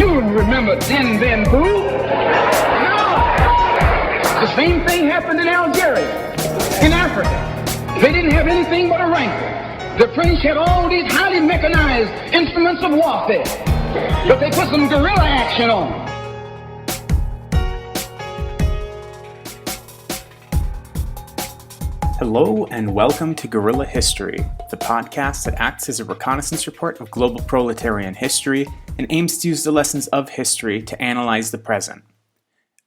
You remember Din Ben Phu? No. The same thing happened in Algeria, in Africa. They didn't have anything but a rifle. The French had all these highly mechanized instruments of warfare, but they put some guerrilla action on. Hello and welcome to Guerrilla History, the podcast that acts as a reconnaissance report of global proletarian history and aims to use the lessons of history to analyze the present.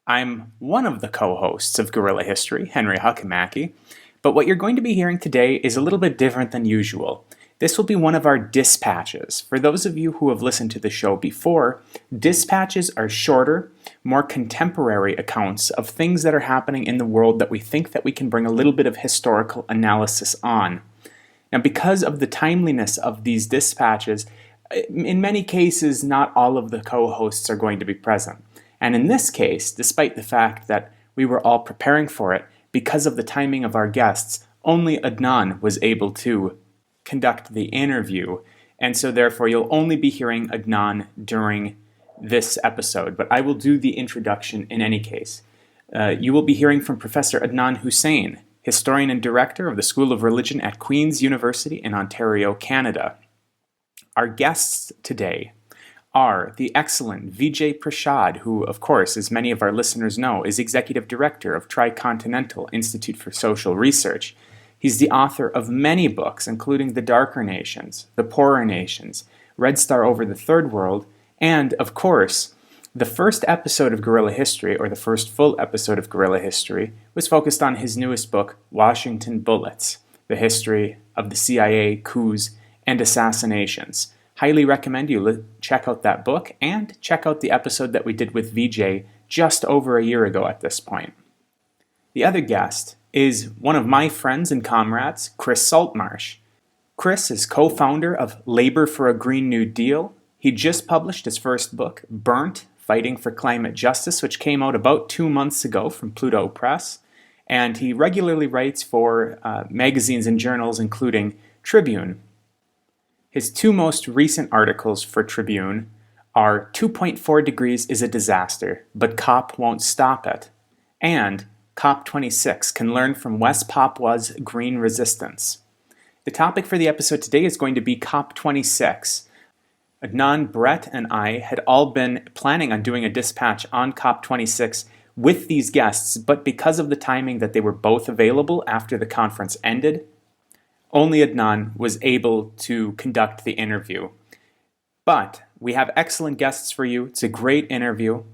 I'm one of the co-hosts of Guerrilla History, Henry Hakamaki, but what you're going to be hearing today is a little bit different than usual. This will be one of our dispatches. For those of you who have listened to the show before, dispatches are shorter, more contemporary accounts of things that are happening in the world that we think that we can bring a little bit of historical analysis on. Now, because of the timeliness of these dispatches, in many cases, not all of the co-hosts are going to be present. And in this case, despite the fact that we were all preparing for it, because of the timing of our guests, only Adnan was able to conduct the interview, and so therefore you'll only be hearing Adnan during this episode, but I will do the introduction in any case. You will be hearing from Professor Adnan Husain, historian and director of the School of Religion at Queen's University in Ontario, Canada. Our guests today are the excellent Vijay Prashad, who, of course, as many of our listeners know, is executive director of Tricontinental Institute for Social Research. He's the author of many books, including The Darker Nations, The Poorer Nations, Red Star Over the Third World, and, of course, the first episode of Guerrilla History, or the first full episode of Guerrilla History, was focused on his newest book, Washington Bullets, The History of the CIA, Coups, and Assassinations. Highly recommend you check out that book and check out the episode that we did with Vijay just over a year ago at this point. The other guest is one of my friends and comrades, Chris Saltmarsh. Chris is co-founder of Labor for a Green New Deal. He just published his first book, Breht, Fighting for Climate Justice, which came out about 2 months ago from Pluto Press. And he regularly writes for magazines and journals, including Tribune. His two most recent articles for Tribune are 2.4 degrees is a disaster, but COP won't stop it, and COP26 can learn from West Papua's green resistance. The topic for the episode today is going to be COP26. Adnan, Breht, and I had all been planning on doing a dispatch on COP26 with these guests, but because of the timing that they were both available after the conference ended, only Adnan was able to conduct the interview. But we have excellent guests for you. It's a great interview.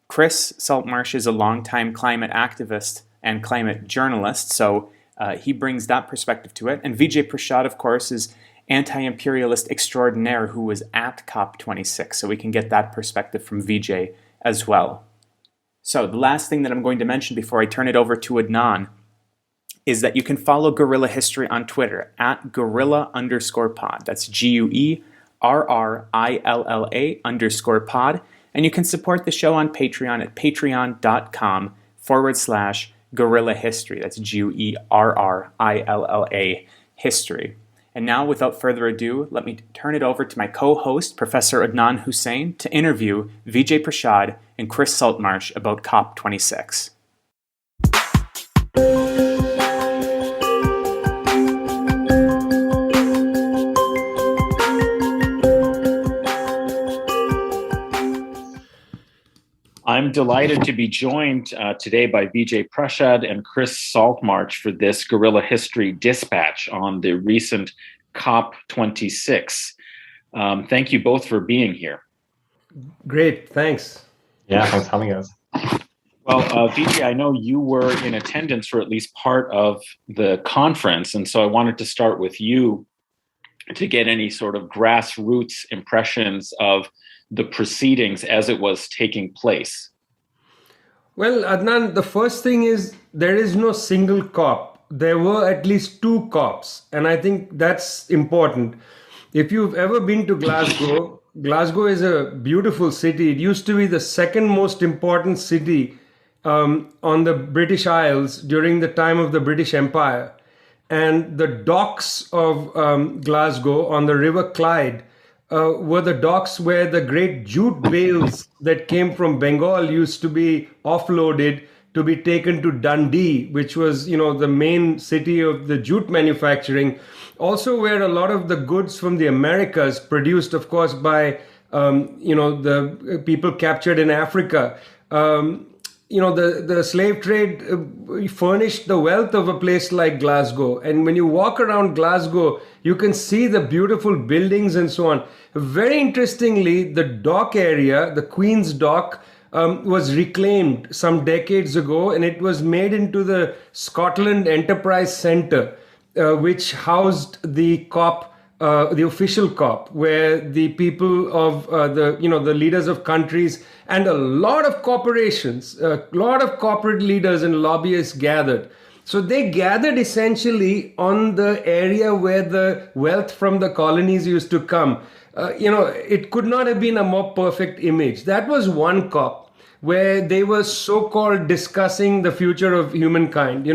Chris Saltmarsh is a longtime climate activist and climate journalist, so he brings that perspective to it. And Vijay Prashad, of course, is anti-imperialist extraordinaire who was at COP26, so we can get that perspective from Vijay as well. So the last thing that I'm going to mention before I turn it over to Adnan is that you can follow Guerrilla History on Twitter at Guerrilla_pod. That's GUERRILLA_pod. And you can support the show on Patreon at patreon.com/Guerrilla History. That's GUERRILLA History. And now, without further ado, let me turn it over to my co-host, Professor Adnan Husain, to interview Vijay Prashad and Chris Saltmarsh about COP26. I'm delighted to be joined today by Vijay Prashad and Chris Saltmarsh for this Guerrilla History dispatch on the recent COP26. Thank you both for being here. Great, thanks. Yeah, thanks for having us. Well, Vijay, I know you were in attendance for at least part of the conference, and so I wanted to start with you to get any sort of grassroots impressions of the proceedings as it was taking place. Well, Adnan, the first thing is there is no single COP. There were at least two COPs, and I think that's important. If you've ever been to Glasgow, Glasgow is a beautiful city. It used to be the second most important city on the British Isles during the time of the British Empire. And the docks of Glasgow on the River Clyde were the docks where the great jute bales that came from Bengal used to be offloaded to be taken to Dundee, which was, the main city of the jute manufacturing. Also, where a lot of the goods from the Americas, produced, of course, by the people captured in Africa. The slave trade furnished the wealth of a place like Glasgow. And when you walk around Glasgow, you can see the beautiful buildings and so on. Very interestingly, the dock area, the Queen's Dock, was reclaimed some decades ago, and it was made into the Scotland Enterprise Centre, which housed the COP, the official COP, where the people of the leaders of countries and a lot of corporations, a lot of corporate leaders and lobbyists gathered. So they gathered essentially on the area where the wealth from the colonies used to come. It could not have been a more perfect image. That was one COP where they were so-called discussing the future of humankind.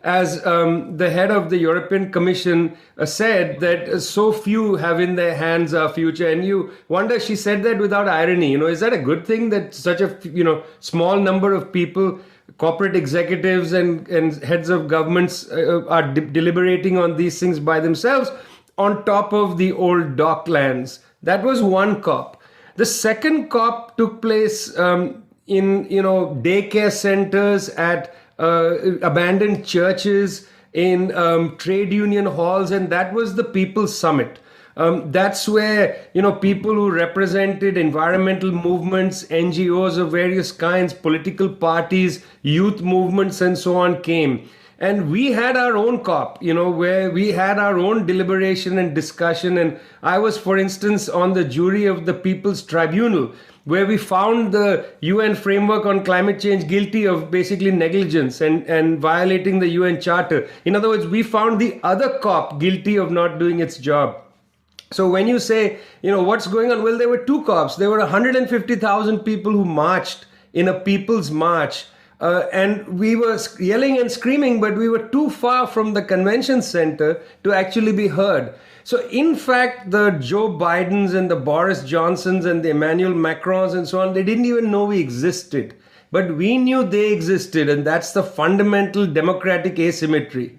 As the head of the European Commission said, that so few have in their hands our future. And you wonder, she said that without irony. Is that a good thing that such a small number of people, corporate executives and heads of governments are deliberating on these things by themselves on top of the old docklands? That was one COP. The second COP took place in daycare centers, at abandoned churches, in trade union halls, and that was the People's Summit. That's where people who represented environmental movements, NGOs of various kinds, political parties, youth movements, and so on came. And we had our own COP, where we had our own deliberation and discussion. And I was, for instance, on the jury of the People's Tribunal, where we found the UN framework on climate change guilty of basically negligence and violating the UN Charter. In other words, we found the other COP guilty of not doing its job. So when you say, what's going on? Well, there were two COPs. There were 150,000 people who marched in a people's march. And we were yelling and screaming, but we were too far from the convention center to actually be heard. So in fact, the Joe Bidens and the Boris Johnsons and the Emmanuel Macrons and so on, they didn't even know we existed. But we knew they existed, and that's the fundamental democratic asymmetry.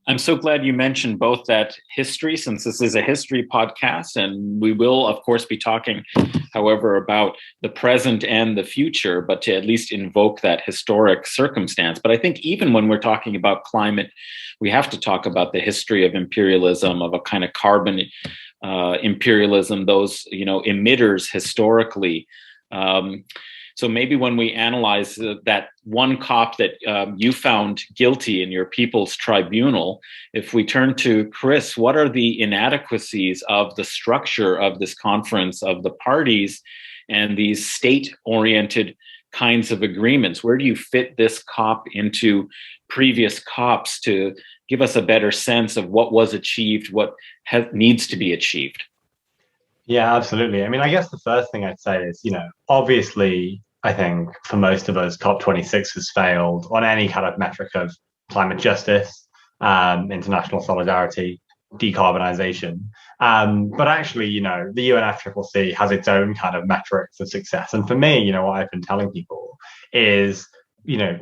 I'm so glad you mentioned both that history, since this is a history podcast, and we will, of course, be talking, however, about the present and the future, but to at least invoke that historic circumstance. But I think even when we're talking about climate, we have to talk about the history of imperialism, of a kind of carbon imperialism, those, emitters historically. So maybe when we analyze that one COP that you found guilty in your People's Tribunal, if we turn to Chris, what are the inadequacies of the structure of this conference, of the parties and these state-oriented kinds of agreements? Where do you fit this COP into previous COPs to give us a better sense of what was achieved, what needs to be achieved? Yeah, absolutely. I mean, I guess the first thing I'd say is, obviously, I think for most of us, COP26 has failed on any kind of metric of climate justice, international solidarity, decarbonization. But actually, the UNFCCC has its own kind of metrics of success. And for me, what I've been telling people is,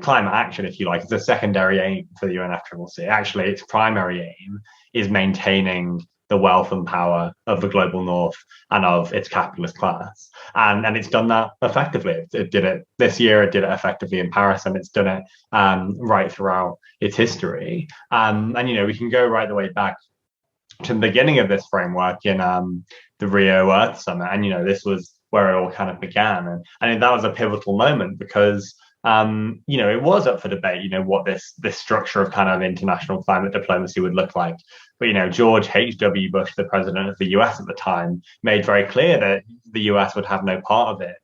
climate action, if you like, is a secondary aim for the UNFCCC. Actually, its primary aim is maintaining the wealth and power of the global north and of its capitalist class. And it's done that effectively. It did it this year, it did it effectively in Paris, and it's done it right throughout its history. And we can go right the way back to the beginning of this framework in the Rio Earth Summit. And, this was where it all kind of began. And that was a pivotal moment because it was up for debate, what this structure of kind of international climate diplomacy would look like. But, George H.W. Bush, the president of the US at the time, made very clear that the US would have no part of it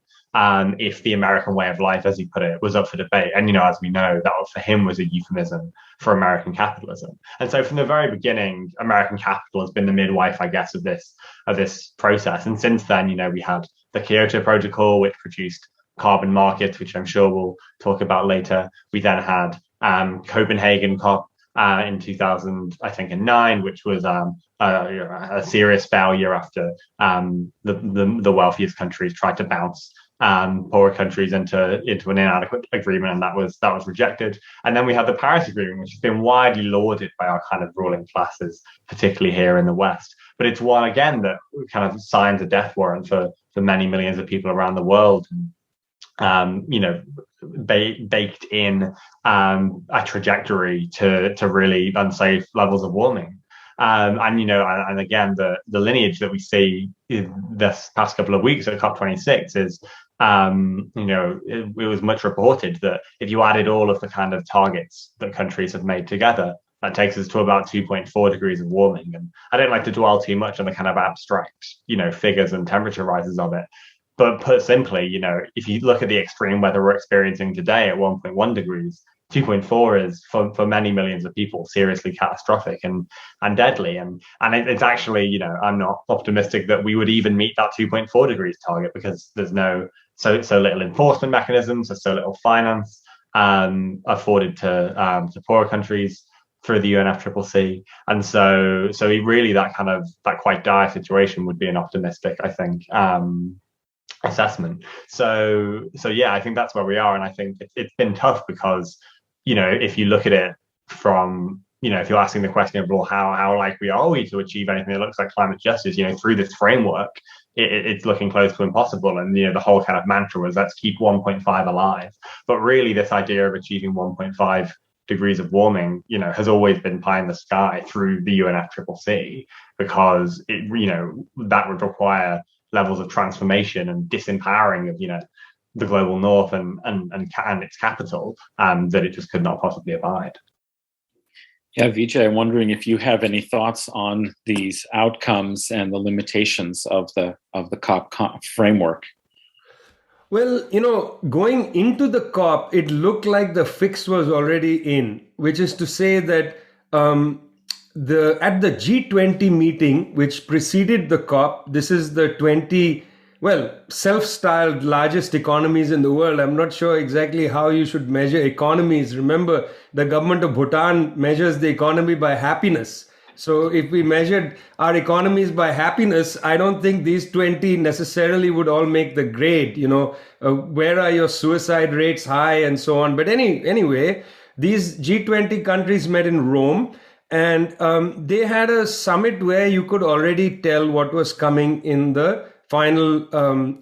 if the American way of life, as he put it, was up for debate. And, as we know, that for him was a euphemism for American capitalism. And so from the very beginning, American capital has been the midwife, I guess, of this process. And since then, we had the Kyoto Protocol, which produced carbon markets, which I'm sure we'll talk about later. We then had Copenhagen COP, in 2009, which was a serious failure after the wealthiest countries tried to bounce poorer countries into an inadequate agreement, and that was rejected. And then we had the Paris Agreement, which has been widely lauded by our kind of ruling classes, particularly here in the West. But it's one again that kind of signs a death warrant for many millions of people around the world. Baked in a trajectory to really unsafe levels of warming. And again, the lineage that we see in this past couple of weeks at COP26 is, it was much reported that if you added all of the kind of targets that countries have made together, that takes us to about 2.4 degrees of warming. And I don't like to dwell too much on the kind of abstract, figures and temperature rises of it. But put simply, if you look at the extreme weather we're experiencing today at 1.1 degrees, 2.4 is for many millions of people seriously catastrophic and deadly. And it's actually, I'm not optimistic that we would even meet that 2.4 degrees target, because there's so little enforcement mechanisms, there's so little finance afforded to poorer countries through the UNFCCC. And so really that quite dire situation would be an optimistic, I think, assessment. So yeah, I think that's where we are. And I think it's been tough because, if you look at it from, if you're asking the question of, well, how likely are we to achieve anything that looks like climate justice, through this framework, it's looking close to impossible. And, the whole kind of mantra was, let's keep 1.5 alive. But really this idea of achieving 1.5 degrees of warming, has always been pie in the sky through the UNFCCC, because that would require levels of transformation and disempowering of the global north and its capital that it just could not possibly abide. Yeah, Vijay, I'm wondering if you have any thoughts on these outcomes and the limitations of the COP framework. Well, going into the COP, it looked like the fix was already in, which is to say that at the G20 meeting, which preceded the COP, this is the 20, self-styled largest economies in the world. I'm not sure exactly how you should measure economies. Remember, the government of Bhutan measures the economy by happiness. So if we measured our economies by happiness, I don't think these 20 necessarily would all make the grade. Where are your suicide rates high and so on. But anyway, these G20 countries met in Rome. And they had a summit where you could already tell what was coming in the final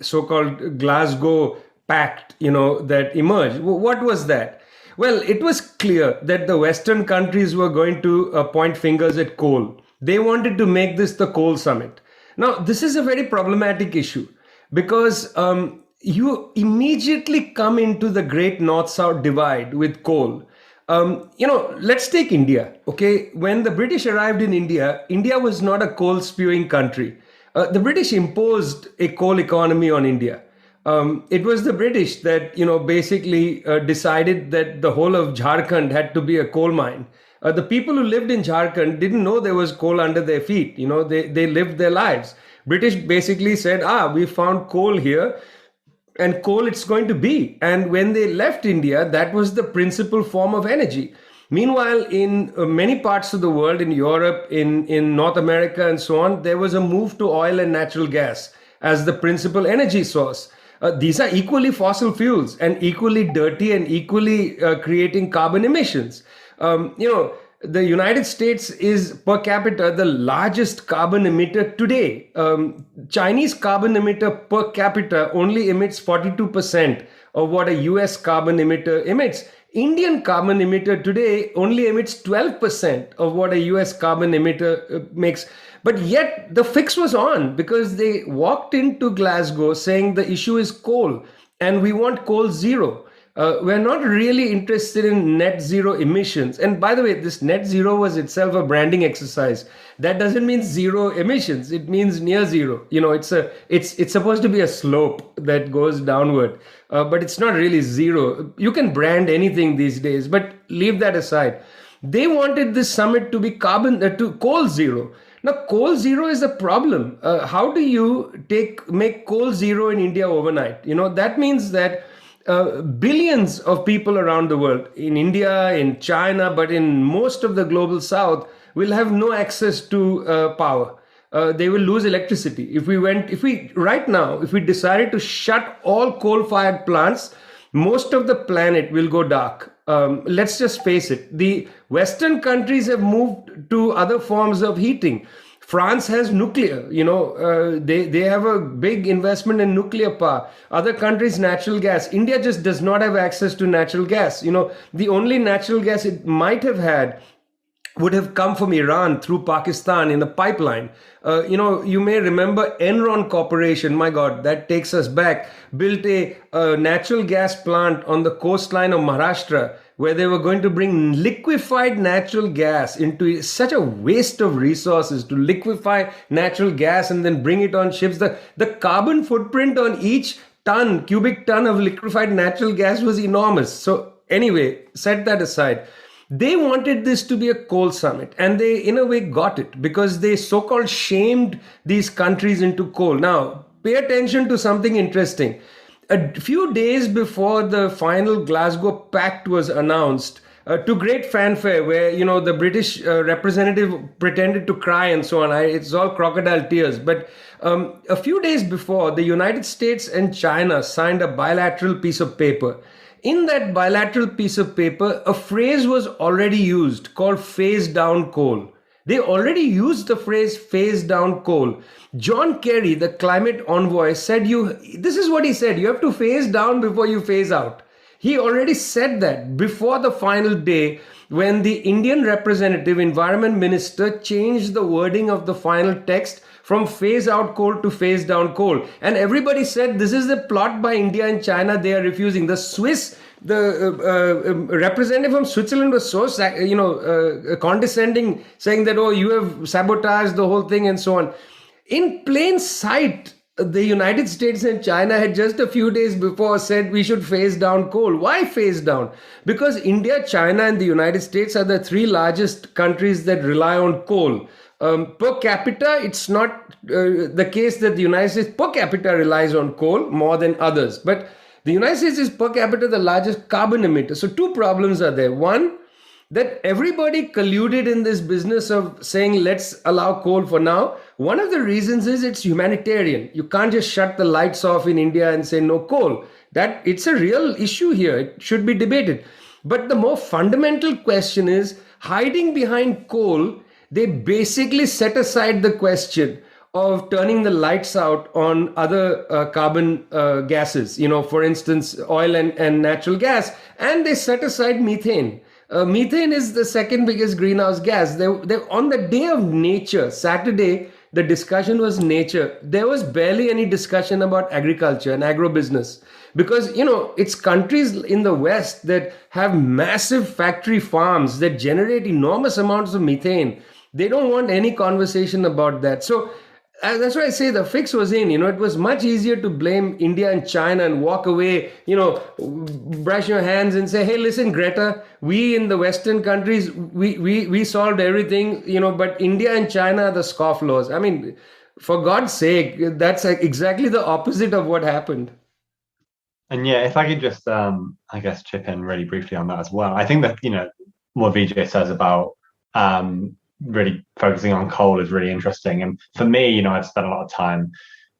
so-called Glasgow Pact, that emerged. What was that? Well, it was clear that the Western countries were going to point fingers at coal. They wanted to make this the coal summit. Now, this is a very problematic issue because you immediately come into the great North-South divide with coal. Let's take India. Okay, when the British arrived in India, India was not a coal spewing country. The British imposed a coal economy on India. It was the British that, basically decided that the whole of Jharkhand had to be a coal mine. The people who lived in Jharkhand didn't know there was coal under their feet. They lived their lives. British basically said, we found coal here. And coal it's going to be. And when they left India, that was the principal form of energy. Meanwhile, in many parts of the world, in Europe, in North America and so on, there was a move to oil and natural gas as the principal energy source. These are equally fossil fuels and equally dirty and equally creating carbon emissions. The United States is per capita the largest carbon emitter today. Chinese carbon emitter per capita only emits 42% of what a US carbon emitter emits. Indian carbon emitter today only emits 12% of what a US carbon emitter makes. But yet the fix was on because they walked into Glasgow saying the issue is coal and we want coal zero. We're not really interested in net zero emissions. And by the way, this net zero was itself a branding exercise. That doesn't mean zero emissions. It means near zero. It's supposed to be a slope that goes downward, but it's not really zero. You can brand anything these days, but leave that aside. They wanted this summit to be to coal zero. Now, coal zero is a problem. How do you make coal zero in India overnight? That means that billions of people around the world, in India, in China, but in most of the global south, will have no access to power. They will lose electricity. If we decided to shut all coal-fired plants, most of the planet will go dark. Let's just face it. The Western countries have moved to other forms of heating. France has nuclear, they have a big investment in nuclear power. Other countries, natural gas. India just does not have access to natural gas. The only natural gas it might have had would have come from Iran through Pakistan in a pipeline. You may remember Enron Corporation, my God, that takes us back, built a natural gas plant on the coastline of Maharashtra, where they were going to bring liquefied natural gas into such a waste of resources to liquefy natural gas and then bring it on ships. The carbon footprint on each cubic ton of liquefied natural gas was enormous. So anyway, set that aside. They wanted this to be a coal summit, and they, in a way, got it because they so-called shamed these countries into coal. Now, pay attention to something interesting. A few days before the final Glasgow Pact was announced, to great fanfare, where the British representative pretended to cry and so on. It's all crocodile tears. But a few days before, the United States and China signed a bilateral piece of paper. In that bilateral piece of paper, a phrase was already used called phase down coal. They already used the phrase phase down coal. John Kerry, the climate envoy, said this is what he said, you have to phase down before you phase out. He already said that before the final day when the Indian representative, environment minister, changed the wording of the final text from phase out coal to phase down coal. And everybody said this is the plot by India and China. They are refusing. The representative from Switzerland was so condescending, saying that, oh, you have sabotaged the whole thing and so on. In plain sight, the United States and China had just a few days before said we should phase down coal. Why phase down? Because India, China, and the United States are the three largest countries that rely on coal. Per capita, it's not the case that the United States per capita relies on coal more than others. But the United States is per capita the largest carbon emitter. So two problems are there. One, that everybody colluded in this business of saying, let's allow coal for now. One of the reasons is it's humanitarian. You can't just shut the lights off in India and say no coal. It's a real issue here. It should be debated. But the more fundamental question is, hiding behind coal, they basically set aside the question of turning the lights out on other carbon gases, for instance, oil and natural gas, and they set aside methane. Methane is the second biggest greenhouse gas. On the day of nature, Saturday, the discussion was nature. There was barely any discussion about agriculture and agrobusiness because, it's countries in the West that have massive factory farms that generate enormous amounts of methane. They don't want any conversation about that. So that's why I say the fix was in. It was much easier to blame India and China and walk away, brush your hands and say, hey, listen, Greta, we in the Western countries, we solved everything, but India and China are the scofflaws. I mean, for God's sake, that's exactly the opposite of what happened. And yeah, if I could just, I guess, chip in really briefly on that as well. I think that, what Vijay says about really focusing on coal is really interesting. And for me, I've spent a lot of time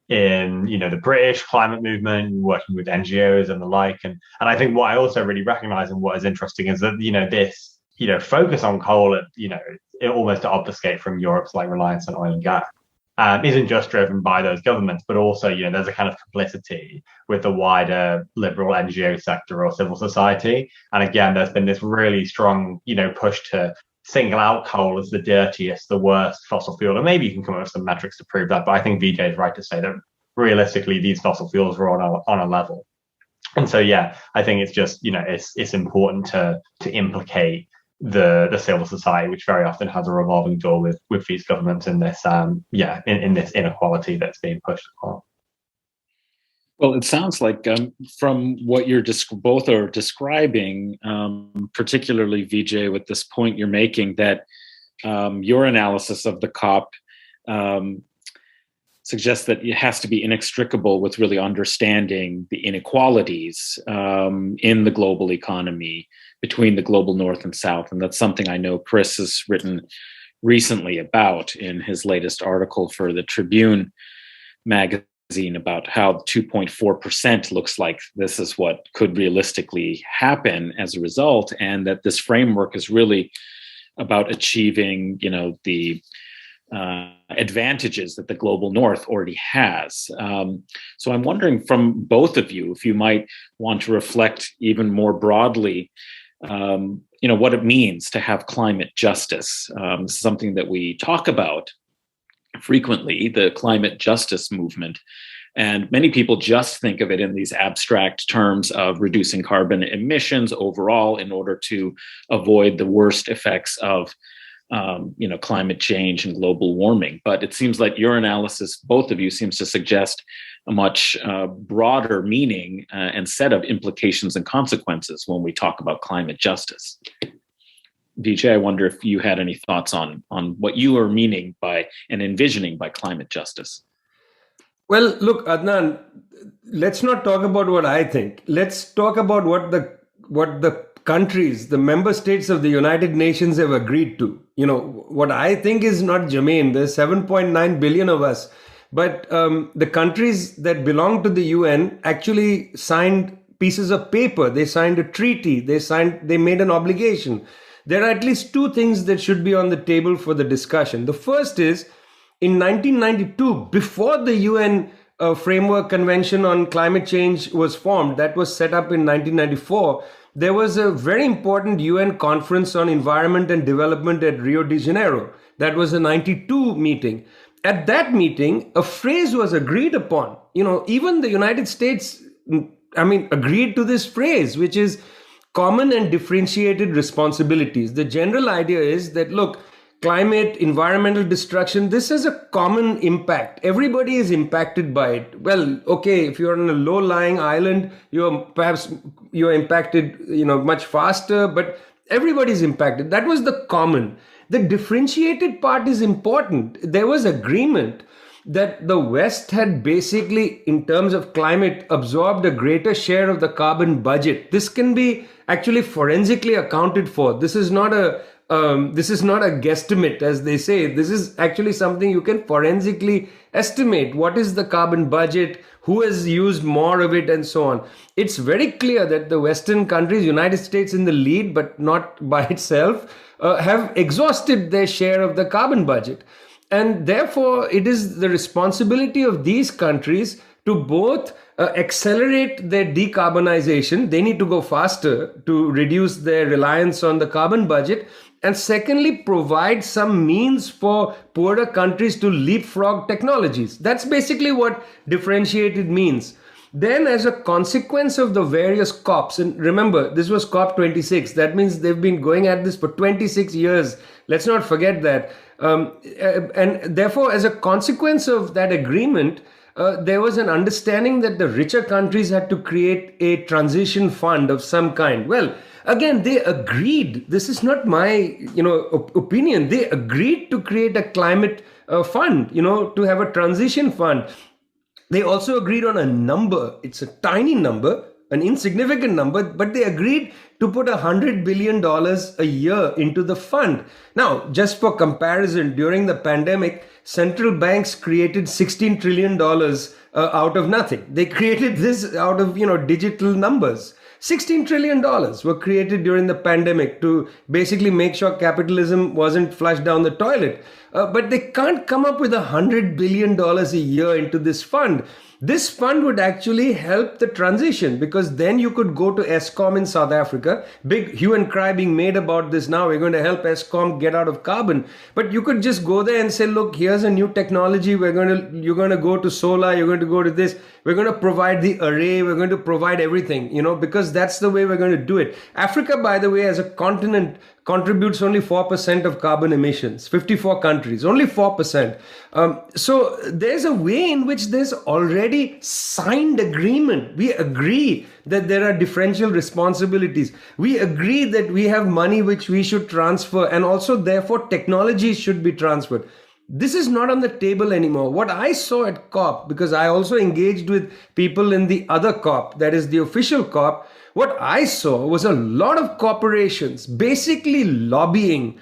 in, the British climate movement, working with NGOs and the like. And I think what I also really recognize and what is interesting is that, this, focus on coal, it almost to obfuscate from Europe's reliance on oil and gas. Isn't just driven by those governments, but also, there's a kind of complicity with the wider liberal NGO sector or civil society. And again, there's been this really strong, push to single out coal as the dirtiest, the worst fossil fuel. And maybe you can come up with some metrics to prove that. But I think Vijay is right to say that realistically, these fossil fuels were on a level. And so, yeah, I think it's just, it's important to implicate the civil society, which very often has a revolving door with these governments in this, in this inequality that's being pushed upon. Well, it sounds like from what you're both are describing, particularly Vijay, with this point you're making, that your analysis of the COP suggests that it has to be inextricable with really understanding the inequalities in the global economy between the global North and South. And that's something I know Chris has written recently about in his latest article for the Tribune magazine about how 2.4% looks like this is what could realistically happen as a result, and that this framework is really about achieving, the advantages that the global North already has. So I'm wondering from both of you if you might want to reflect even more broadly, what it means to have climate justice. This is something that we talk about frequently, the climate justice movement. And many people just think of it in these abstract terms of reducing carbon emissions overall in order to avoid the worst effects of climate change and global warming. But it seems like your analysis, both of you, seems to suggest a much broader meaning and set of implications and consequences when we talk about climate justice. Vijay, I wonder if you had any thoughts on what you are meaning by and envisioning by climate justice. Well, look, Adnan, let's not talk about what I think. Let's talk about what the countries, the member states of the United Nations have agreed to. What I think is not germane. There's 7.9 billion of us, but the countries that belong to the UN actually signed pieces of paper. They signed a treaty. They made an obligation. There are at least two things that should be on the table for the discussion. The first is, in 1992, before the UN Framework Convention on Climate Change was formed, that was set up in 1994, there was a very important UN conference on environment and development at Rio de Janeiro. That was a 92 meeting. At that meeting, a phrase was agreed upon. Even the United States, agreed to this phrase, which is common and differentiated responsibilities. The general idea is that, look, climate, environmental destruction, this has a common impact. Everybody is impacted by it. Well, okay, if you're on a low-lying island, you're impacted, much faster, but everybody's impacted. That was the common. The differentiated part is important. There was agreement that the West had basically, in terms of climate, absorbed a greater share of the carbon budget. This can be actually forensically accounted for. This is not a guesstimate, as they say. This is actually something you can forensically estimate. What is the carbon budget? Who has used more of it, and so on. It's very clear that the Western countries, United States in the lead, but not by itself, have exhausted their share of the carbon budget. And therefore, it is the responsibility of these countries to both accelerate their decarbonization. They need to go faster to reduce their reliance on the carbon budget. And secondly, provide some means for poorer countries to leapfrog technologies. That's basically what differentiated means. Then, as a consequence of the various COPs, and remember, this was COP26, that means they've been going at this for 26 years. Let's not forget that. And therefore, as a consequence of that agreement, there was an understanding that the richer countries had to create a transition fund of some kind. Well, again, they agreed. This is not my, opinion. They agreed to create a climate fund, to have a transition fund. They also agreed on a number. It's a tiny number, an insignificant number, but they agreed to put $100 billion a year into the fund. Now, just for comparison, during the pandemic, central banks created $16 trillion out of nothing. They created this out of, digital numbers. $16 trillion were created during the pandemic to basically make sure capitalism wasn't flushed down the toilet. But they can't come up with $100 billion a year into this fund. This fund would actually help the transition, because then you could go to ESCOM in South Africa. Big hue and cry being made about this now. We're going to help ESCOM get out of carbon. But you could just go there and say, look, here's a new technology. You're going to go to solar. You're going to go to this. We're going to provide the array. We're going to provide everything, because that's the way we're going to do it. Africa, by the way, as a continent, contributes only 4% of carbon emissions. 54 countries, only 4%. So there's a way in which there's already signed agreement. We agree that there are differential responsibilities. We agree that we have money which we should transfer, and also therefore technologies should be transferred. This is not on the table anymore. What I saw at COP, because I also engaged with people in the other COP, that is the official COP, what I saw was a lot of corporations basically lobbying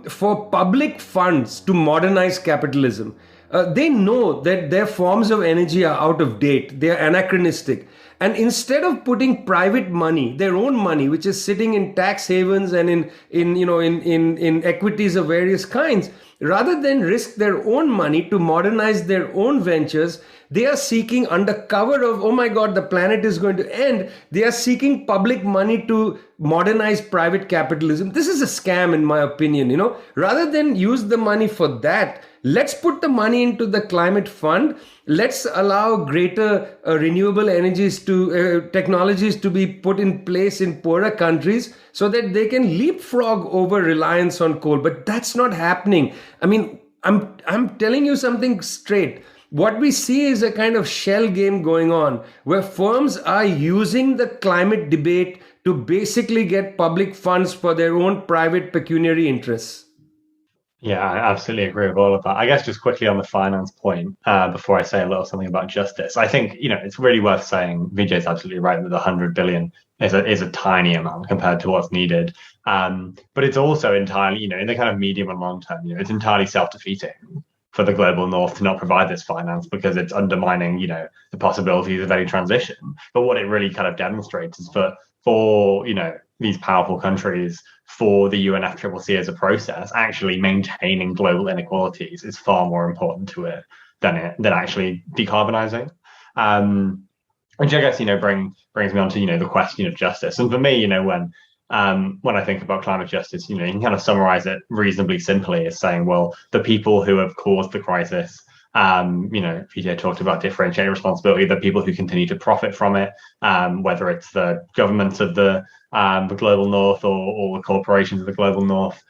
for public funds to modernize capitalism. They know that their forms of energy are out of date, they are anachronistic. And instead of putting private money, their own money, which is sitting in tax havens and in equities of various kinds, rather than risk their own money to modernize their own ventures, they are seeking, under cover of, oh my God, the planet is going to end, they are seeking public money to modernize private capitalism. This is a scam, in my opinion. Rather than use the money for that, let's put the money into the climate fund. Let's allow greater renewable energies technologies to be put in place in poorer countries so that they can leapfrog over reliance on coal. But that's not happening. I mean, I'm telling you something straight. What we see is a kind of shell game going on where firms are using the climate debate to basically get public funds for their own private pecuniary interests. Yeah, I absolutely agree with all of that. I guess just quickly on the finance point, before I say a little something about justice, I think, it's really worth saying, Vijay's absolutely right that the 100 billion is a tiny amount compared to what's needed. But it's also entirely, in the kind of medium and long term, it's entirely self-defeating for the global north to not provide this finance because it's undermining, the possibilities of any transition. But what it really kind of demonstrates is for these powerful countries, for the UNFCCC as a process, actually maintaining global inequalities is far more important to it than actually decarbonizing. Which I guess brings me on to the question of justice. And for me, when I think about climate justice, you can kind of summarize it reasonably simply as saying, well, the people who have caused the crisis, Vijay talked about differentiated responsibility, the people who continue to profit from it, whether it's the governments of the global north or the corporations of the global north,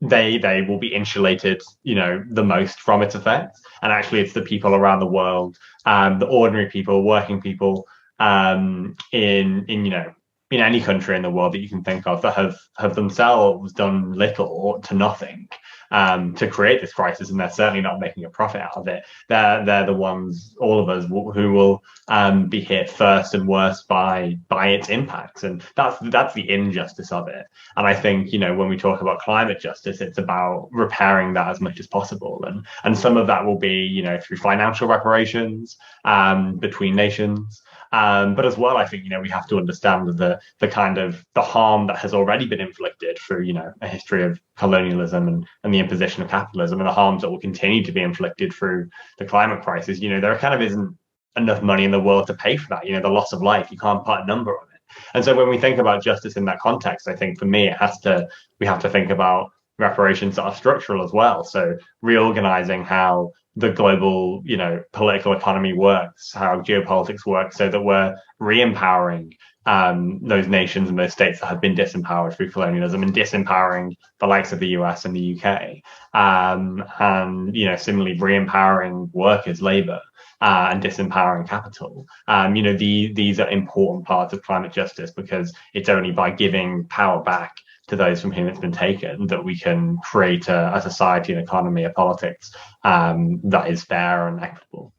they will be insulated, the most from its effects. And actually, it's the people around the world, the ordinary people, working people, in any country in the world that you can think of that have themselves done little or to nothing to create this crisis, and they're certainly not making a profit out of it. They're the ones, all of us, who will be hit first and worst by its impacts, and that's the injustice of it. And I think when we talk about climate justice, it's about repairing that as much as possible, and some of that will be through financial reparations between nations. But as well, I think we have to understand the kind of the harm that has already been inflicted through a history of colonialism and the imposition of capitalism, and the harms that will continue to be inflicted through the climate crisis. There kind of isn't enough money in the world to pay for that. The loss of life, you can't put a number on it. And so when we think about justice in that context, I think for me we have to think about reparations that are structural as well. So reorganizing how the global, political economy works, how geopolitics works, so that we're re-empowering those nations and those states that have been disempowered through colonialism, and disempowering the likes of the US and the UK, and similarly re-empowering workers, labor, and disempowering capital. These are important parts of climate justice, because it's only by giving power back to those from whom it's been taken that we can create a society, an economy, a politics that is fair and equitable.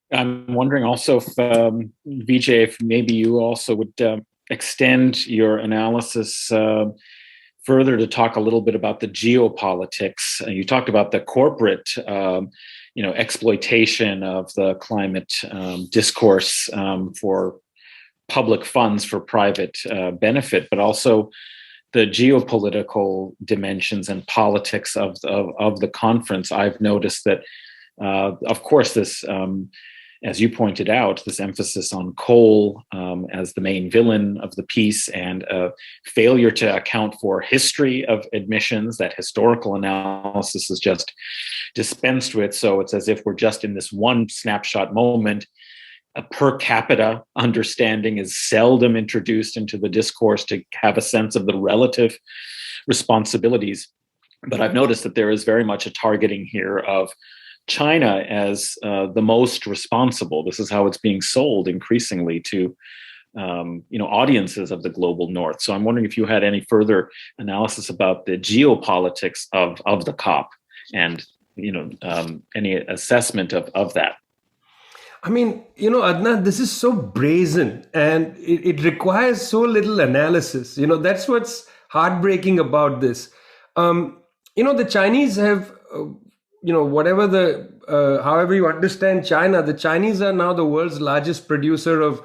I'm wondering also if, Vijay, if maybe you also would extend your analysis further to talk a little bit about the geopolitics. You talked about the corporate, exploitation of the climate discourse for public funds for private benefit, but also the geopolitical dimensions and politics of the conference. I've noticed that, of course, this, as you pointed out, this emphasis on coal as the main villain of the piece, and failure to account for history of emissions. That historical analysis is just dispensed with. So it's as if we're just in this one snapshot moment. A per capita understanding is seldom introduced into the discourse to have a sense of the relative responsibilities. But I've noticed that there is very much a targeting here of China as the most responsible. This is how it's being sold increasingly to audiences of the global north. So I'm wondering if you had any further analysis about the geopolitics of the COP and any assessment of that? I mean, Adnan, this is so brazen and it requires so little analysis. That's what's heartbreaking about this. The Chinese have, however you understand China, the Chinese are now the world's largest producer of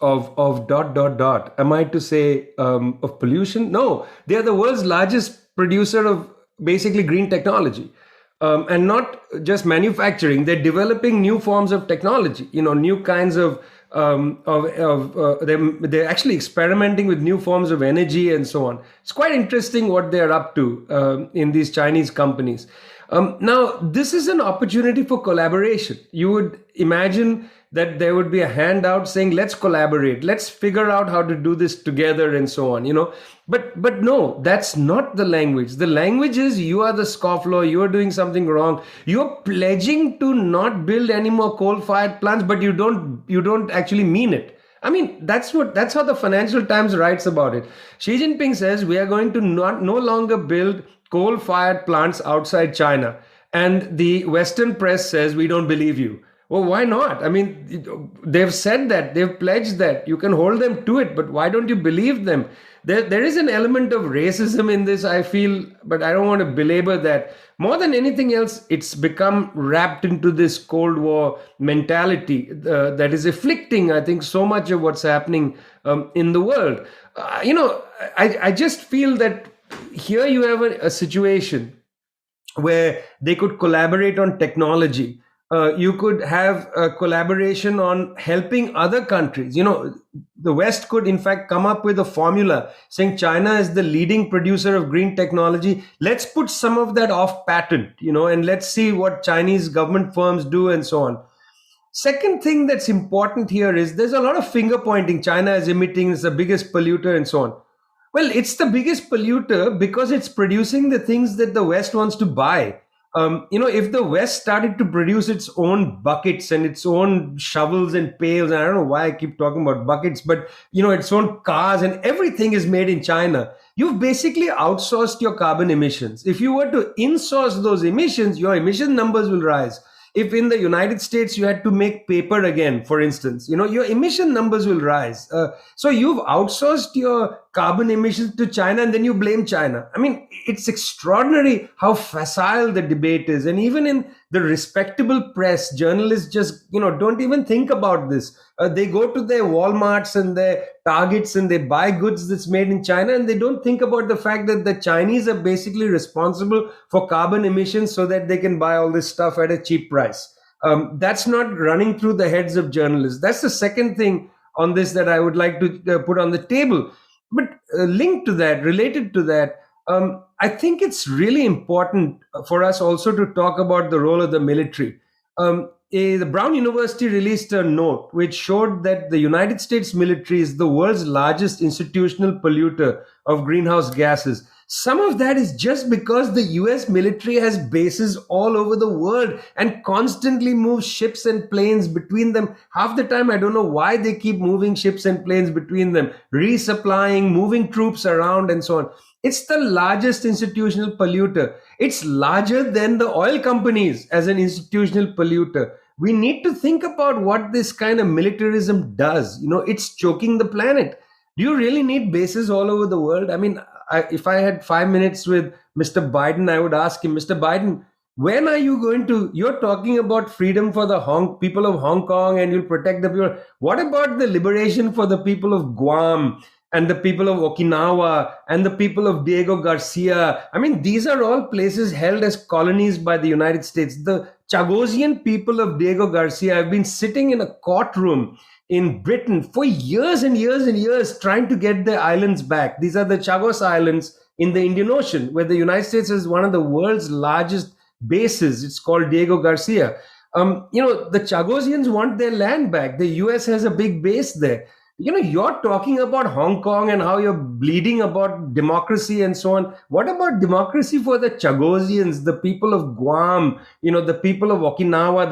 dot, dot, dot. Am I to say of pollution? No, they are the world's largest producer of basically green technology. And not just manufacturing, they're developing new forms of technology, new kinds they're actually experimenting with new forms of energy and so on. It's quite interesting what they're up to in these Chinese companies. Now, this is an opportunity for collaboration. You would imagine that there would be a handout saying, let's collaborate, let's figure out how to do this together and so on, But no, that's not the language. The language is you are the scofflaw, you are doing something wrong. You're pledging to not build any more coal-fired plants, but you don't actually mean it. I mean, that's how the Financial Times writes about it. Xi Jinping says we are going to no longer build coal-fired plants outside China. And the Western press says we don't believe you. Well, why not? I mean, they've said that, they've pledged that. You can hold them to it, but why don't you believe them? There is an element of racism in this, I feel, but I don't want to belabor that. More than anything else, it's become wrapped into this Cold War mentality that is afflicting, I think, so much of what's happening in the world. I just feel that here you have a situation where they could collaborate on technology. You could have a collaboration on helping other countries. The West could, in fact, come up with a formula saying China is the leading producer of green technology. Let's put some of that off patent, and let's see what Chinese government firms do and so on. Second thing that's important here is there's a lot of finger pointing. China is emitting, it's the biggest polluter and so on. Well, it's the biggest polluter because it's producing the things that the West wants to buy. If the West started to produce its own buckets and its own shovels and pails, and I don't know why I keep talking about buckets, but, its own cars and everything is made in China, you've basically outsourced your carbon emissions. If you were to insource those emissions, your emission numbers will rise. If in the United States you had to make paper again, for instance, your emission numbers will rise. So you've outsourced your carbon emissions to China and then you blame China. I mean, it's extraordinary how facile the debate is. And even in the respectable press, journalists just, don't even think about this. They go to their Walmarts and their Targets and they buy goods that's made in China, and they don't think about the fact that the Chinese are basically responsible for carbon emissions so that they can buy all this stuff at a cheap price. That's not running through the heads of journalists. That's the second thing on this that I would like to put on the table. But linked to that, related to that, I think it's really important for us also to talk about the role of the military. The Brown University released a note which showed that the United States military is the world's largest institutional polluter of greenhouse gases. Some of that is just because the US military has bases all over the world and constantly moves ships and planes between them. Half the time, I don't know why they keep moving ships and planes between them, resupplying, moving troops around and so on. It's the largest institutional polluter. It's larger than the oil companies as an institutional polluter. We need to think about what this kind of militarism does. It's choking the planet. Do you really need bases all over the world? I mean, if I had 5 minutes with Mr. Biden, I would ask him, Mr. Biden, when are you going to, you're talking about freedom for the people of Hong Kong and you'll protect the people. What about the liberation for the people of Guam and the people of Okinawa and the people of Diego Garcia? I mean, these are all places held as colonies by the United States. The Chagosian people of Diego Garcia have been sitting in a courtroom in Britain for years and years and years trying to get their islands back. These are the Chagos Islands in the Indian Ocean, where the United States is one of the world's largest bases. It's called Diego Garcia. The Chagosians want their land back. The US has a big base there. You're talking about Hong Kong and how you're bleeding about democracy and so on. What about democracy for the Chagosians, the people of Guam, the people of Okinawa,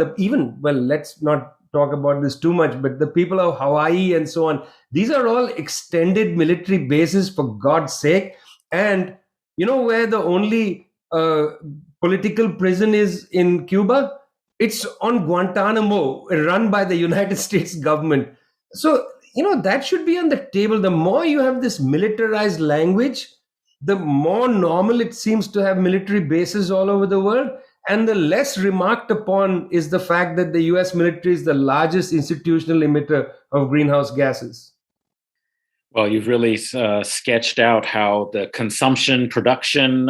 let's not talk about this too much, but the people of Hawaii and so on. These are all extended military bases, for God's sake. And where the only political prison is in Cuba? It's on Guantanamo, run by the United States government. So, that should be on the table. The more you have this militarized language, the more normal it seems to have military bases all over the world. And the less remarked upon is the fact that the US military is the largest institutional emitter of greenhouse gases. Well, you've really sketched out how the consumption-production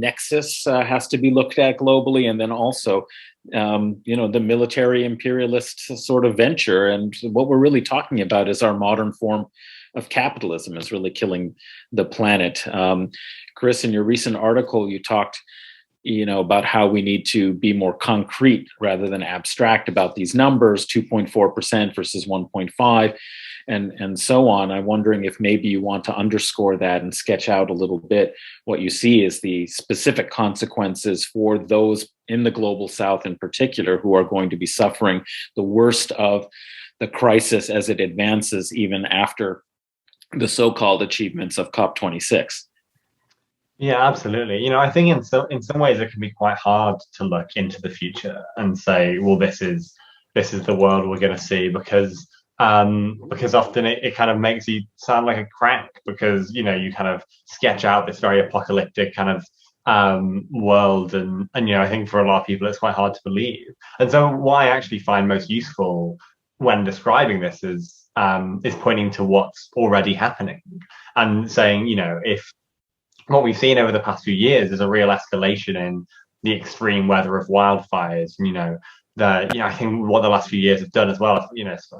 nexus has to be looked at globally, and then also, the military imperialist sort of venture. And what we're really talking about is our modern form of capitalism is really killing the planet. Chris, in your recent article, you talked about how we need to be more concrete rather than abstract about these numbers, 2.4% versus 1.5%. And so on. I'm wondering if maybe you want to underscore that and sketch out a little bit what you see as the specific consequences for those in the global south in particular who are going to be suffering the worst of the crisis as it advances even after the so-called achievements of COP26. Yeah, absolutely. I think in some ways it can be quite hard to look into the future and say, well, this is the world we're going to see, because often it kind of makes you sound like a crank, because you kind of sketch out this very apocalyptic kind of world, and I think for a lot of people it's quite hard to believe. And so what I actually find most useful when describing this is pointing to what's already happening and saying, if what we've seen over the past few years is a real escalation in the extreme weather of wildfires, I think what the last few years have done as well,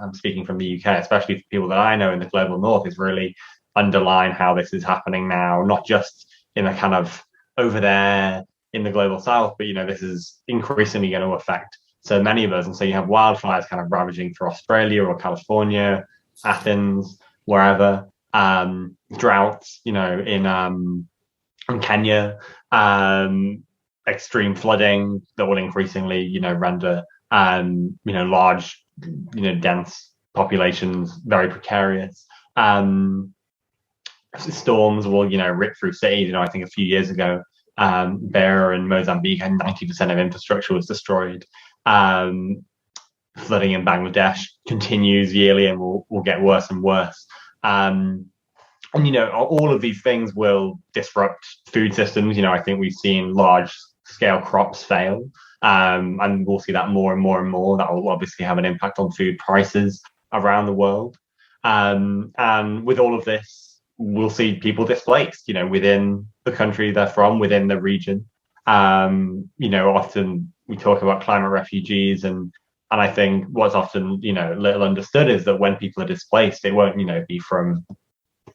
I'm speaking from the UK, especially for people that I know in the global north, is really underline how this is happening now, not just in a kind of over there in the global south, but this is increasingly going to affect so many of us. And so you have wildfires kind of ravaging through Australia or California, Athens, wherever, droughts, in Kenya, extreme flooding that will increasingly, render, large, dense populations very precarious. Storms will, rip through cities. I think a few years ago, Beira in Mozambique, and 90% of infrastructure was destroyed. Flooding in Bangladesh continues yearly and will get worse and worse. And all of these things will disrupt food systems. I think we've seen large scale crops fail, and we'll see that more and more and more. That will obviously have an impact on food prices around the world, and with all of this, we'll see people displaced, within the country they're from, within the region. Often we talk about climate refugees, and I think what's often little understood is that when people are displaced, it won't be from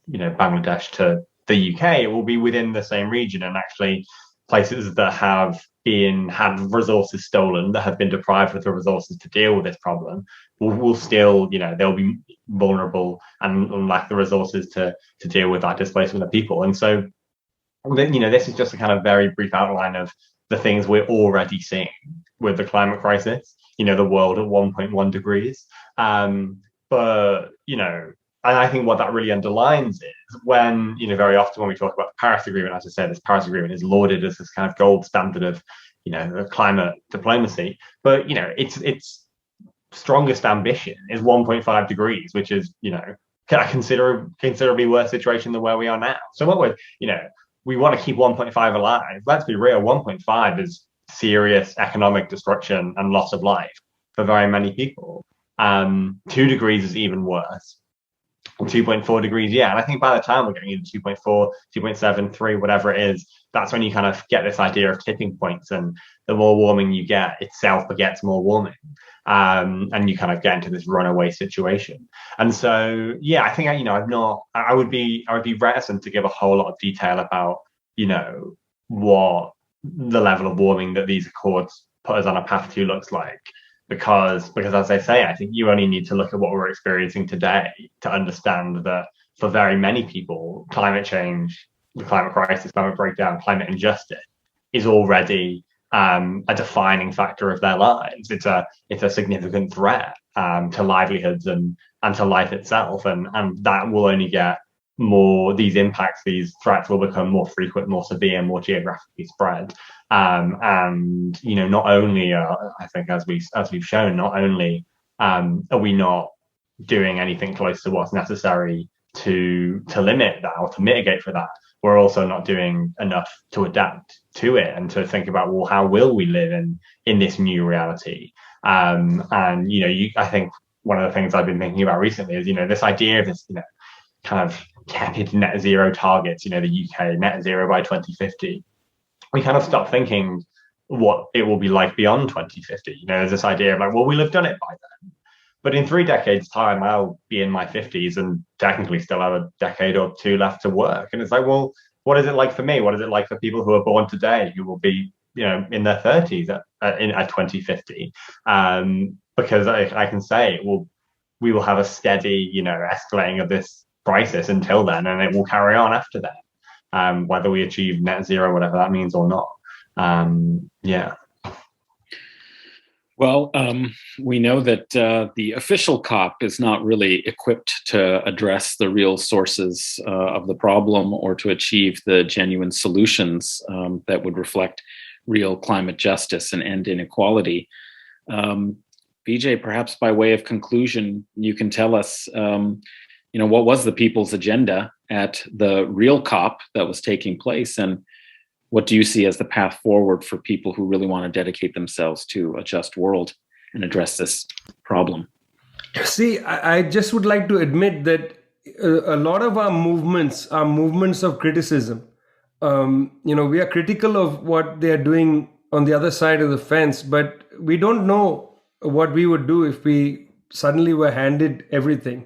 Bangladesh to the UK. It will be within the same region, and actually places that have had resources stolen, that have been deprived of the resources to deal with this problem, will still, they'll be vulnerable and lack the resources to deal with that displacement of people. And so, this is just a kind of very brief outline of the things we're already seeing with the climate crisis, the world at 1.1 degrees. And I think what that really underlines is when, very often when we talk about the Paris Agreement, as I said, this Paris Agreement is lauded as this kind of gold standard of, climate diplomacy. But, its strongest ambition is 1.5 degrees, which is, a considerably worse situation than where we are now. So what we want to keep 1.5 alive. Let's be real, 1.5 is serious economic destruction and loss of life for very many people. 2 degrees is even worse. 2.4 degrees, yeah. And I think by the time we're getting into 2.4, 2.7, 3, whatever it is, that's when you kind of get this idea of tipping points, and the more warming you get, itself begets more warming. And you kind of get into this runaway situation. And so, yeah, I think, I would be reticent to give a whole lot of detail about, what the level of warming that these accords put us on a path to looks like. Because as I say, I think you only need to look at what we're experiencing today to understand that for very many people, climate change, the climate crisis, climate breakdown, climate injustice is already a defining factor of their lives. It's a significant threat to livelihoods and to life itself, and that will only get these impacts, these threats will become more frequent, more severe, more geographically spread. And not only I think as we've shown, not only are we not doing anything close to what's necessary to limit that or to mitigate for that, we're also not doing enough to adapt to it and to think about, well, how will we live in this new reality? And I think one of the things I've been thinking about recently is this idea of this kind of tepid net zero targets, the UK net zero by 2050. We kind of stop thinking what it will be like beyond 2050. There's this idea of like, well, we'll have done it by then. But in 3 decades' time, I'll be in my 50s and technically still have a decade or 2 left to work. And it's like, well, what is it like for me? What is it like for people who are born today who will be, in their 30s at 2050? Because I can say we will have a steady, escalating of this crisis until then, and it will carry on after that, whether we achieve net zero, whatever that means or not. Yeah. Well, we know that the official COP is not really equipped to address the real sources of the problem or to achieve the genuine solutions that would reflect real climate justice and end inequality. Vijay, perhaps by way of conclusion, you can tell us, what was the people's agenda at the real COP that was taking place, and what do you see as the path forward for people who really want to dedicate themselves to a just world and address this problem? See, I just would like to admit that a lot of our movements are movements of criticism. We are critical of what they are doing on the other side of the fence, but we don't know what we would do if we suddenly were handed everything.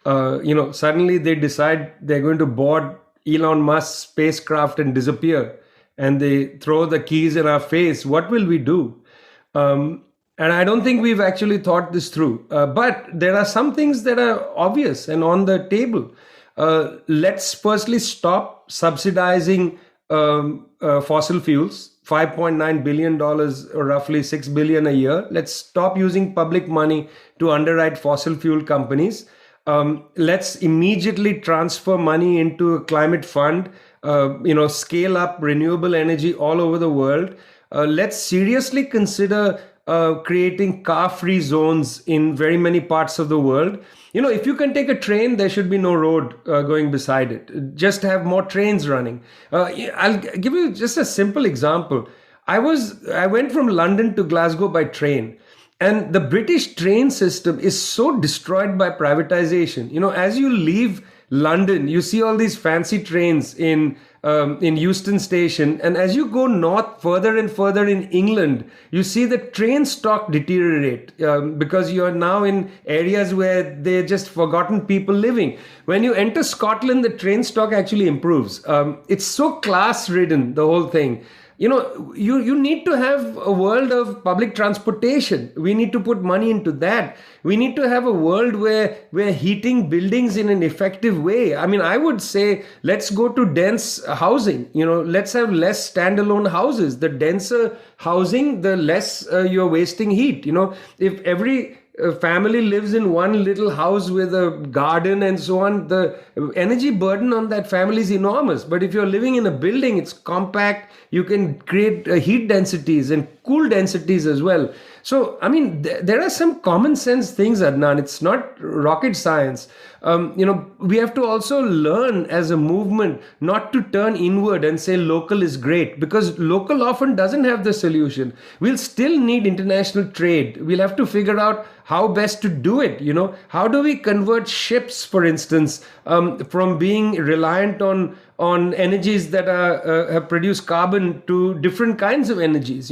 Suddenly they decide they're going to board Elon Musk's spacecraft and disappear, and they throw the keys in our face. What will we do? And I don't think we've actually thought this through. But there are some things that are obvious and on the table. Let's firstly stop subsidizing fossil fuels. $5.9 billion, or roughly $6 billion a year. Let's stop using public money to underwrite fossil fuel companies. Let's immediately transfer money into a climate fund. Scale up renewable energy all over the world. Let's seriously consider creating car-free zones in very many parts of the world. If you can take a train, there should be no road going beside it. Just have more trains running. I'll give you just a simple example. I went from London to Glasgow by train. And the British train system is so destroyed by privatization. As you leave London, you see all these fancy trains in Euston Station. And as you go north further and further in England, you see the train stock deteriorate because you're now in areas where they're just forgotten people living. When you enter Scotland, the train stock actually improves. It's so class-ridden, the whole thing. You need to have a world of public transportation. We need to put money into that. We need to have a world where we're heating buildings in an effective way. I would say let's go to dense housing. Let's have less standalone houses. The denser housing, the less you're wasting heat. If every family lives in one little house with a garden and so on, the energy burden on that family is enormous. But if you're living in a building, it's compact, you can create heat densities and cool densities as well. So, there are some common sense things, Adnan. It's not rocket science. We have to also learn as a movement not to turn inward and say local is great, because local often doesn't have the solution. We'll still need international trade. We'll have to figure out how best to do it. How do we convert ships, for instance, from being reliant on energies that have produced carbon to different kinds of energies?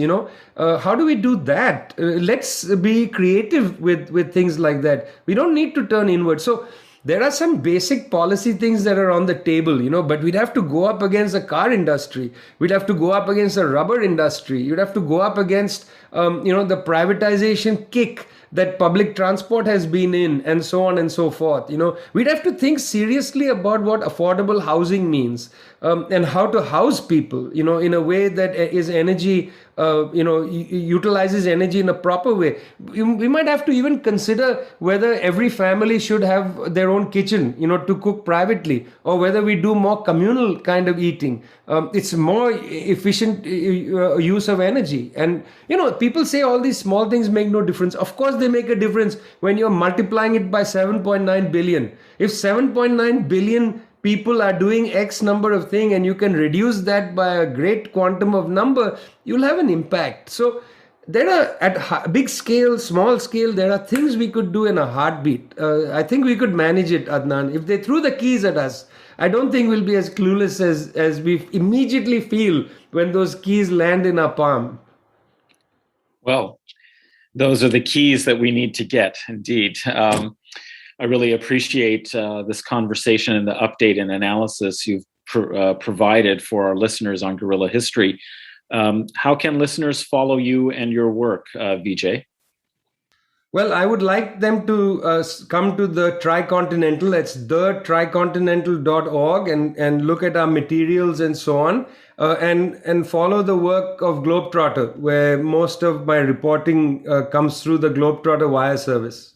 How do we do that? Let's be creative with things like that. We don't need to turn inward. So there are some basic policy things that are on the table, but we'd have to go up against the car industry. We'd have to go up against the rubber industry. You'd have to go up against, the privatization kick that public transport has been in, and so on and so forth. We'd have to think seriously about what affordable housing means, and how to house people, in a way that is energy, utilizes energy in a proper way. We might have to even consider whether every family should have their own kitchen, to cook privately, or whether we do more communal kind of eating. It's more efficient use of energy. And, people say all these small things make no difference. Of course, they make a difference when you're multiplying it by 7.9 billion. If 7.9 billion people are doing X number of things, and you can reduce that by a great quantum of number, you'll have an impact. So there are, at big scale, small scale, there are things we could do in a heartbeat. I think we could manage it, Adnan. If they threw the keys at us, I don't think we'll be as clueless as we immediately feel when those keys land in our palm. Well, those are the keys that we need to get, indeed. I really appreciate this conversation and the update and analysis you've provided for our listeners on Guerrilla History. How can listeners follow you and your work, Vijay? Well, I would like them to come to the Tricontinental. It's thetricontinental.org, and look at our materials and so on, and follow the work of Globetrotter, where most of my reporting comes through the Globetrotter wire service.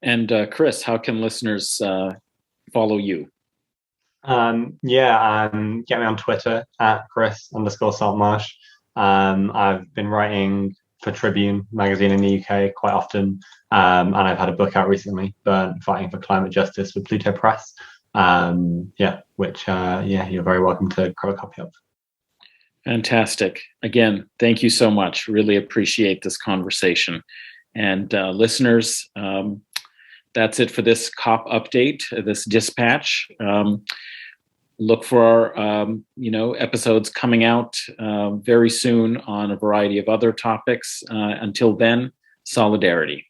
And Chris, how can listeners follow you? Get me on Twitter at Chris_Saltmarsh. I've been writing for Tribune magazine in the UK quite often, and I've had a book out recently, Burnt: Fighting for Climate Justice, with Pluto Press. Which you're very welcome to grab a copy of. Fantastic. Again, thank you so much. Really appreciate this conversation. And listeners, that's it for this COP update, this dispatch. Look for our, episodes coming out very soon on a variety of other topics. Until then, solidarity.